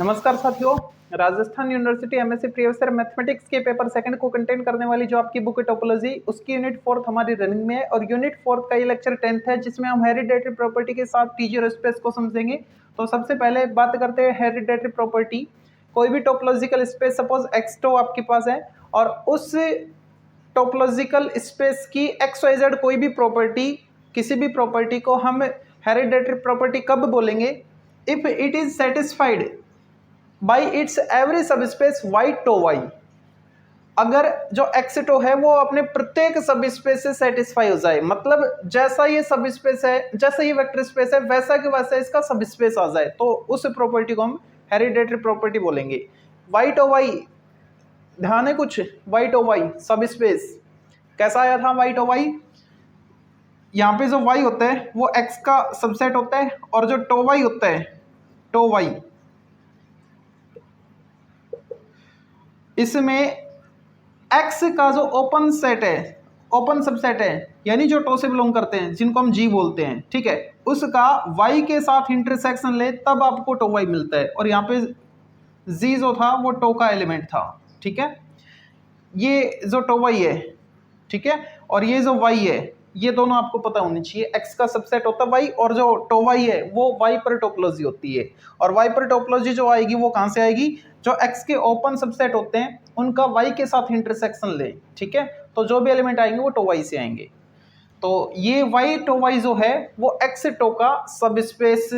नमस्कार साथियों, Rajasthan university MSc previous year mathematics के पेपर सेकंड को कंटेन करने वाली जो आपकी बुक है टोपोलॉजी, उसकी यूनिट 4 हमारी रनिंग में है और यूनिट 4 का ये लेक्चर 10th है जिसमें हम हेरिडेटरी प्रॉपर्टी के साथ टी0 स्पेस को समझेंगे। तो सबसे पहले बात करते हैं हेरिडेटरी प्रॉपर्टी। कोई भी टोपोलॉजिकल स्पेस सपोज x2 आपके पास है और उस टोपोलॉजिकल स्पेस की XYZ कोई भी प्रॉपर्टी, किसी भी प्रॉपर्टी को हम हेरिडेटरी प्रॉपर्टी कब बोलेंगे? If it is satisfied by its every subspace Y tau Y. अगर जो एक्सिटो है वो अपने प्रत्येक सबस्पेस से सेटिस्फाई हो जाए, मतलब जैसा ये सबस्पेस है, जैसा ये वेक्टर स्पेस है, वैसा कि वैसा इसका सबस्पेस आ जाए, तो उस प्रॉपर्टी को हम हेरिडेटरी प्रॉपर्टी बोलेंगे। वाई टो वाई, ध्यान है कुछ? वाई टो वाई सबस्पेस कैसा आया था? वाई टो वाई, यहाँ पे जो वाई होता है वो एक्स का सबसेट होता है और जो टो वाई होता है, टो वाई, इसमें x का जो ओपन सेट है, ओपन सबसेट है, यानी जो टो से बिलोंग करते हैं, जिनको हम g बोलते हैं, ठीक है, उसका y के साथ इंटरसेक्शन ले तब आपको टो y मिलता है। और यहाँ पे g जो था वो टो का एलिमेंट था, ठीक है। ये जो टो y है, ठीक है, और ये जो y है, ये दोनों आपको पता होनी चाहिए। x का सबसेट होता है y और जो टो y है वो y पर टोपोलॉजी होती है। और y पर टोपोलॉजी जो आएगी वो कहाँ से आएगी? जो x के ओपन सबसेट होते हैं उनका y के साथ इंटरसेक्शन ले, ठीक है, तो जो भी एलिमेंट आएंगे वो टो y से आएंगे। तो ये y टो y जो है वो x टो का सबस्पेस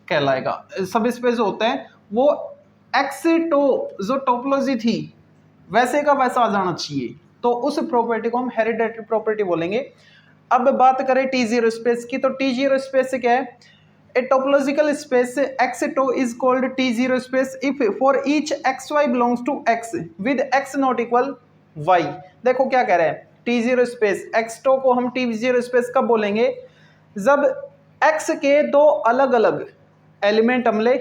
कहलाएगा। सबस्पेस जो होता है वो x टो जो टोपोलॉजी थी वैसे का वैसा आ जाना चाहिए, तो उस प्रॉपर्टी को हम हेरिडेटरी प्रॉपर्टी बोलेंगे। अब बात करें टी0 स्पेस की, तो टी0 स्पेस क्या है? A topological space x2 is called T0 space if for each xy belongs to x with x not equal y। देखो क्या कह रहे हैं, T0 स्पेस x2 को हम T0 स्पेस कब बोलेंगे? जब x के दो अलग अलग एलिमेंट हम ले,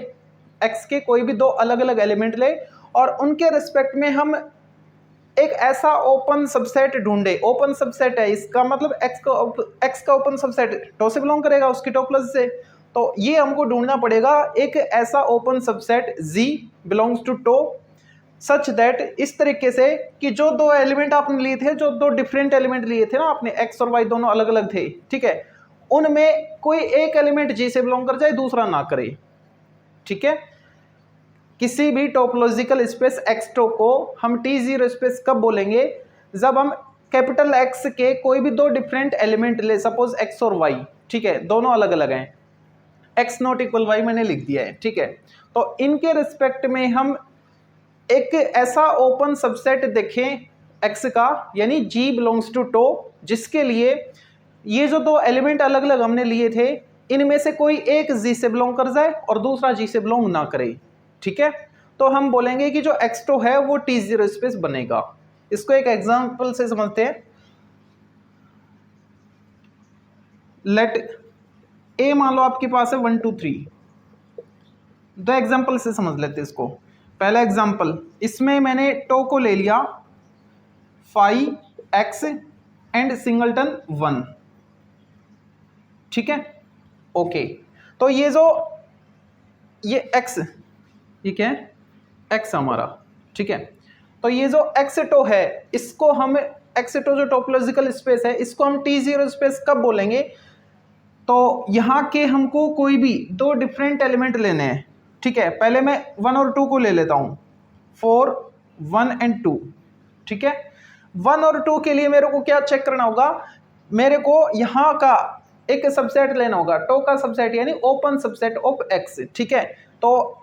x के कोई भी दो अलग अलग एलिमेंट ले और उनके रिस्पेक्ट में हम एक ऐसा ओपन सबसेट ढूंढे। ओपन सबसेट है, इसका मतलब x का ओपन सबसेट टो से बिलोंग करेगा, उसकी टोपोलॉजी से। तो ये हमको ढूंढना पड़ेगा एक ऐसा open subset z belongs to tau such that, इस तरीके से कि जो दो एलिमेंट आपने लिए थे, जो दो डिफरेंट एलिमेंट लिए थे ना आपने, x और y दोनों अलग अलग थे, ठीक है, उनमें कोई एक एलिमेंट g से बिलोंग कर जाए, दूसरा ना करे, ठीक है। किसी भी टोपोलॉजिकल स्पेस x2 को हम T0 स्पेस कब बोलेंगे? जब हम कैपिटल X के कोई भी दो डिफरेंट एलिमेंट ले, सपोज x और y, ठीक है, दोनों अलग अलग हैं, x नॉट इक्वल y मैंने लिख दिया है, ठीक है, तो इनके रिस्पेक्ट में हम एक ऐसा ओपन सबसेट देखें x का, यानी g बिलोंग्स टू टो, जिसके लिए ये जो दो एलिमेंट अलग अलग हमने लिए थे इनमें से कोई एक g से बिलोंग कर जाए और दूसरा g से बिलोंग ना करे, ठीक है। तो हम बोलेंगे कि जो x2 है वो T0 स्पेस बनेगा। इसको एक एग्जांपल से समझते हैं। लेट a मान लो आपके पास है 1 2 3, दो एग्जांपल से समझ लेते हैं इसको। पहला एग्जांपल, इसमें मैंने टो को ले लिया फाई x एंड सिंगलटन 1, ठीक है, ओके। तो ये x, ये क्या है? x हमारा, ठीक है। तो ये जो x2 है, इसको हम x2 जो टोपोलॉजिकल स्पेस है, इसको हम T0 स्पेस कब बोलेंगे? तो यहाँ के हमको कोई भी दो डिफरेंट एलिमेंट लेने हैं, ठीक है। पहले मैं 1 और 2 को ले लेता हूँ, 4 1 एंड 2, ठीक है। 1 और 2 के लिए मेरे को क्या चेक करना होगा? मेरे को यहाँ का एक सबसेट लेना होगा, टो का सबसेट, यानी ओपन सबसेट ऑफ x, ठीक है। तो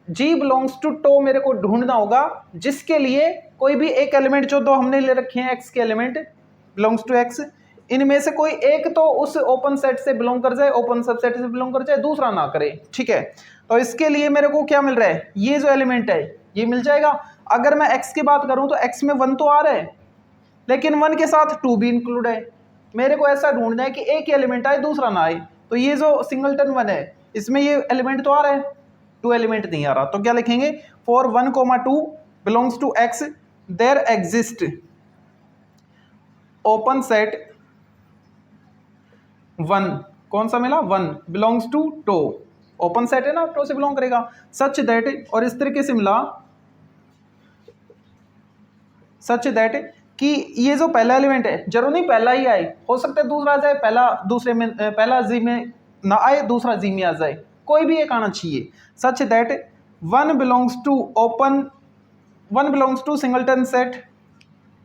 g बिलोंग्स टू टो मेरे को ढूंढना होगा, जिसके लिए कोई भी एक एलिमेंट, जो दो हमने ले रखे हैं x के एलिमेंट बिलोंग्स टू x, इनमें से कोई एक तो उस ओपन सेट से बिलोंग कर जाए, ओपन सबसेट से बिलोंग कर जाए, दूसरा ना करे, ठीक है। तो इसके लिए मेरे को क्या मिल रहा है? ये जो एलिमेंट है ये मिल जाएगा। अगर मैं x की बात करूं तो x में 1 तो आ रहा है, लेकिन 1 के साथ 2 भी इंक्लूड है। मेरे को ऐसा ढूंढना है कि एक ही एलिमेंट आए, दूसरा ना आए। तो ये जो सिंगलटन 1 है, इसमें ये एलिमेंट तो आ रहा है, 2 एलिमेंट नहीं आ रहा, तो क्या लिखेंगे? For 1 2 belongs to x there exist open set 1, कौन सा मिला? 1 belongs to tau, open set है ना, टो से बिलोंग करेगा। सच दैट, और इस तरीके से मिला सच दैट कि ये जो पहला एलिमेंट है, जरूर नहीं पहला ही आए, हो सकता है दूसरा आ जाए, पहला दूसरे में, पहला जी में ना आए, दूसरा जी में आ जाए, कोई भी एक आना चाहिए। Such that one belongs to singleton set,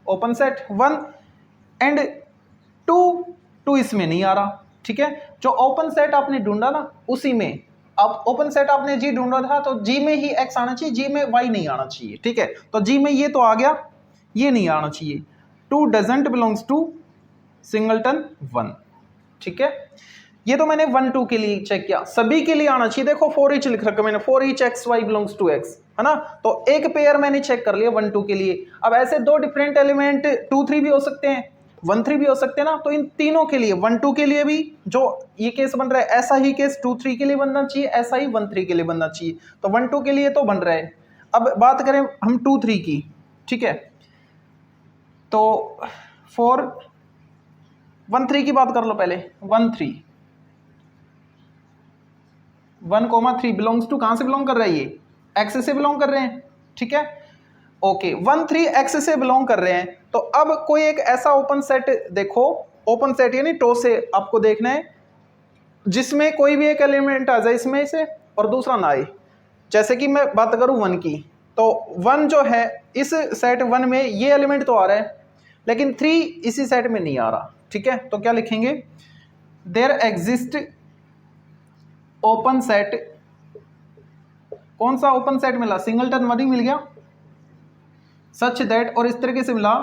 open set one, and two इसमें नहीं आ रहा। ठीक है, जो ओपन सेट आपने ढूंढा ना उसी में, अब ओपन सेट आपने जी ढूंढा था तो जी में ही एक्स आना चाहिए, जी में वाई नहीं आना चाहिए। ठीक है, तो जी में ये तो आ गया, ये नहीं आना चाहिए। Two doesn't belongs to singleton one. ठीक है, ये तो मैंने 1 2 के लिए चेक किया, सभी के लिए आना चाहिए। देखो फॉर ईच लिख रखा मैंने, for each X Y belongs to X, है ना, तो एक पेयर मैंने चेक कर लिया 1 2 के लिए। अब ऐसे दो डिफरेंट एलिमेंट 2 3 भी हो सकते हैं, 1 3 भी हो सकते हैं ना, तो इन तीनों के लिए 1 2 के लिए भी जो ये केस बन रहा है, ऐसा ही केस 2 3 के लिए बनना चाहिए, ऐसा ही 1 3 के लिए बनना चाहिए। तो 1 2 के लिए तो बन रहा है। अब बात करें हम 2 3 की, ठीक है, तो फॉर 1 3 की बात कर लो पहले। 1 3 1,3 बिलोंग्स टू, कहां से बिलोंग कर रहा है, ये एक्स से बिलोंग कर रहे हैं। ठीक है, ओके 1 3 एक्स से बिलोंग कर रहे हैं। तो अब कोई एक ऐसा ओपन सेट देखो, ओपन सेट यानी टो से आपको देखना है जिसमें कोई भी एक एलिमेंट आ जाए इसमें से और दूसरा ना आए। जैसे कि मैं बात करूं 1 की, तो 1 जो है इस सेट 1 में ये एलिमेंट तो आ रहा है, लेकिन 3 इसी सेट में नहीं आ रहा। ठीक है, तो क्या लिखेंगे, देयर एग्जिस्ट ओपन सेट, कौन सा ओपन सेट मिला, सिंगलटन 1 ही मिल गया। सच दैट, और इस तरीके से मिला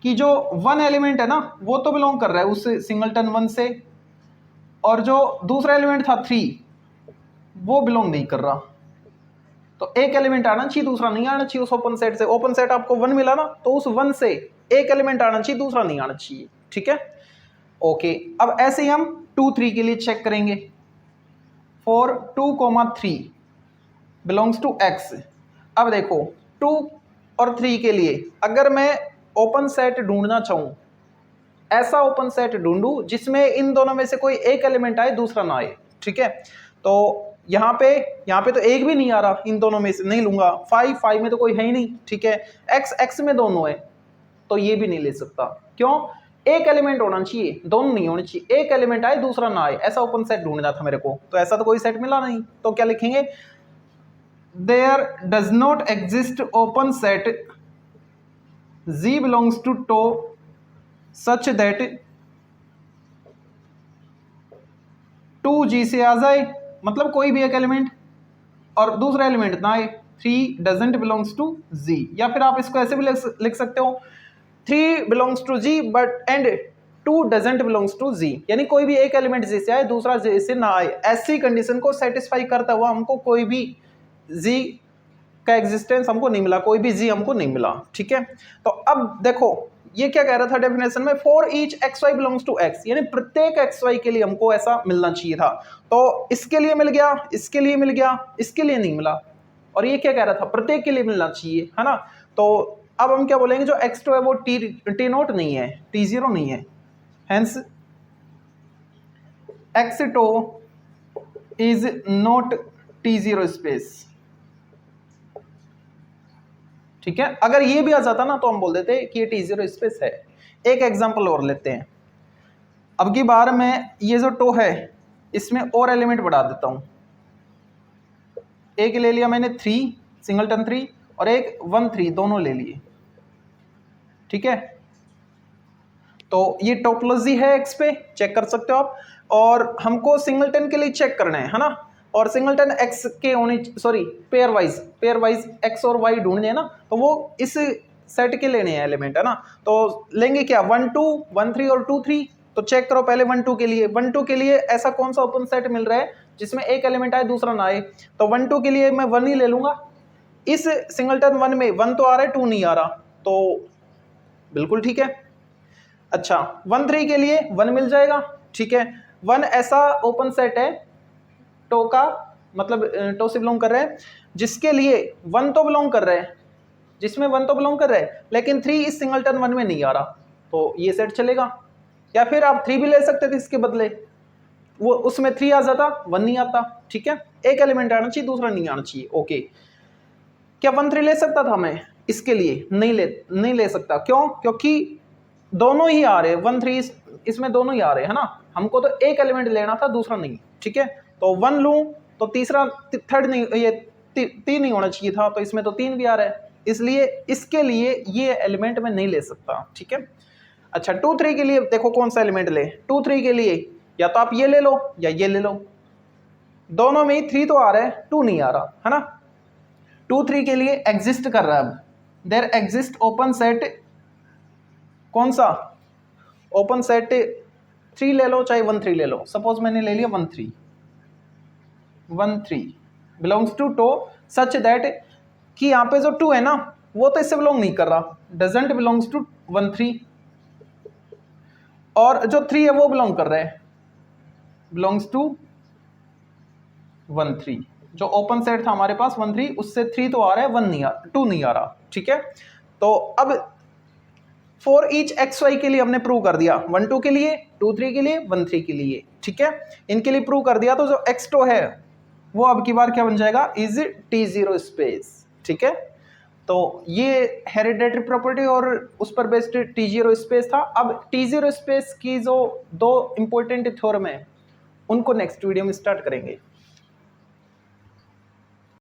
कि जो 1 एलिमेंट है ना वो तो बिलोंग कर रहा है उस सिंगलटन 1 से, और जो दूसरा एलिमेंट था 3 वो बिलोंग नहीं कर रहा। तो एक एलिमेंट आना चाहिए, दूसरा नहीं आना चाहिए उस ओपन सेट से। ओपन सेट आपको 1 मिला ना, तो उस 1 से एक एलिमेंट आना चाहिए, दूसरा नहीं आना चाहिए। ठीक है, ओके, अब ऐसे ही हम 2 3 के लिए चेक करेंगे। For 2,3 belongs to X. अब देखो 2 और 3 के लिए अगर मैं ओपन सेट ढूंढना चाहूं, ऐसा ओपन सेट ढूंढूं जिसमें इन दोनों में से कोई एक एलिमेंट आए दूसरा ना आए। ठीक है, तो यहाँ पे तो एक भी नहीं आ रहा, इन दोनों में से नहीं लूंगा। 5 में तो कोई है ही नहीं। ठीक है, x में दोनों है, तो ये भी नहीं ले सकता। क्यों, एक एलिमेंट होना चाहिए, दोनों नहीं होने चाहिए, एक एलिमेंट आए दूसरा ना आए, ऐसा ओपन सेट ढूंढना था मेरे को। तो ऐसा तो कोई सेट मिला नहीं, तो क्या लिखेंगे, there does not exist open set z belongs to tau such that 2g से आ जाए, मतलब कोई भी एक एलिमेंट और दूसरा एलिमेंट ना आए। 3 डजेंट बिलोंग्स टू z, या फिर आप इसको ऐसे भी लिख सकते हो, 3 belongs to g but and 2 doesn't belongs to z, यानी कोई भी एक एलिमेंट z से आए दूसरा z से ना आए। ऐसी कंडीशन को सेटिस्फाई करता हुआ हमको कोई भी z का एग्जिस्टेंस हमको नहीं मिला, कोई भी z हमको नहीं मिला। ठीक है, तो अब देखो ये क्या कह रहा था डेफिनेशन में, for each X Y belongs to X, यानी प्रत्येक एक्स वाई के लिए हमको ऐसा मिलना चाहिए था। तो इसके लिए मिल गया, इसके लिए मिल गया, इसके लिए नहीं मिला। और ये क्या कह रहा था, प्रत्येक के लिए मिलना चाहिए, है ना। तो अब हम क्या बोलेंगे, जो x2 है वो टी नोट नहीं है, t0 नहीं है, hence x2 is not t0 space. ठीक है, अगर ये भी आ जाता ना तो हम बोल देते कि ये t0 स्पेस है। एक एग्जांपल और लेते हैं। अब की बार मैं ये जो टो है इसमें और एलिमेंट बढ़ा देता हूं। एक ले लिया मैंने 3 सिंगलटन 3 और एक 1 3, दोनों ले लिए। ठीक है, तो ये टोपोलॉजी है एक्स पे, चेक कर सकते हो आप। और हमको सिंगलटन के लिए चेक करना है ना, और सिंगलटन एक्स के होने, सॉरी पेयर वाइज एक्स और वाई ढूंढने हैं ना, तो वो इस सेट के लेने हैं एलिमेंट, है ना। तो लेंगे क्या, 1 2 1 3 और 2 3। तो चेक करो पहले 1 2 के लिए, 1 2 के लिए ऐसा कौन सा ओपन सेट मिल रहा है जिसमें एक एलिमेंट आए दूसरा ना आए। तो 1 2 के लिए मैं 1 ही ले लूंगा। इस सिंगलटन 1 में 1 तो आ रहा है, 2 नहीं आ रहा, तो बिल्कुल ठीक है। अच्छा 1 3 के लिए 1 मिल जाएगा। ठीक है, 1 ऐसा ओपन सेट है टो का, मतलब टो से बिलोंग कर रहे हैं जिसके लिए 1 तो बिलोंग कर रहे हैं, जिसमें 1 तो बिलोंग कर रहे हैं, लेकिन 3 इस सिंगलटन 1 में नहीं आ रहा, तो ये सेट चलेगा। या फिर आप 3 भी ले सकते थे इसके बदले, वो उसमें 3 आ जाता, 1 नहीं आता, ठीक है। एक एलिमेंट आना चाहिए, दूसरा नहीं आना चाहिए, ओके। क्या 1 3 ले सकता था मैं? इसके लिए नहीं ले सकता। क्यों? क्योंकि दोनों ही आ रहे हैं, 1 3 इसमें दोनों ही आ रहे हैं, है ना। हमको तो एक एलिमेंट लेना था, दूसरा नहीं, ठीक है। तो 1 लूं तो तीसरा थर्ड नहीं, ये 3 नहीं होना चाहिए था, तो इसमें तो 3 भी आ रहा है, इसलिए इसके लिए ये एलिमेंट मैं नहीं ले सकता, ठीक है। अच्छा 2 3 के लिए देखो कौन सा एलिमेंट ले। 2 3 के लिए या तो आप ये ले लो या ये ले लो, दोनों में ही 3 तो आ रहा है, 2 नहीं आ रहा, है ना। 2 3 के लिए एग्जिस्ट कर रहा है, अब देयर एग्जिस्ट ओपन सेट, कौन सा ओपन सेट 3 ले लो चाहे 1 3 ले लो। सपोज मैंने ले लिया 1 3 belongs to tau such that कि यहाँ पे जो 2 है ना वो तो इससे बिलोंग नहीं कर रहा, डजंट बिलोंग्स टू 1 3, और जो 3 है वो बिलोंग कर रहा है, बिलोंग्स टू 1 3। जो ओपन सेट था हमारे पास 1 3, उससे 3 तो आ रहा है, 1 नहीं आ, 2 नहीं आ रहा, ठीक है। तो अब फॉर ईच एक्स वाई के लिए हमने प्रूव कर दिया, 1 2 के लिए, 2 3 के लिए, 1 3 के लिए, ठीक है। इनके लिए प्रूव कर दिया, तो जो एक्स टो है वो अब की बार क्या बन जाएगा, इज T0 स्पेस, ठीक है। तो ये हेरिडेटरी प्रॉपर्टी और उस पर बेस्ड T0 स्पेस था। अब T0 स्पेस की जो 2 इंपॉर्टेंट थ्योरम है उनको नेक्स्ट वीडियो में स्टार्ट करेंगे।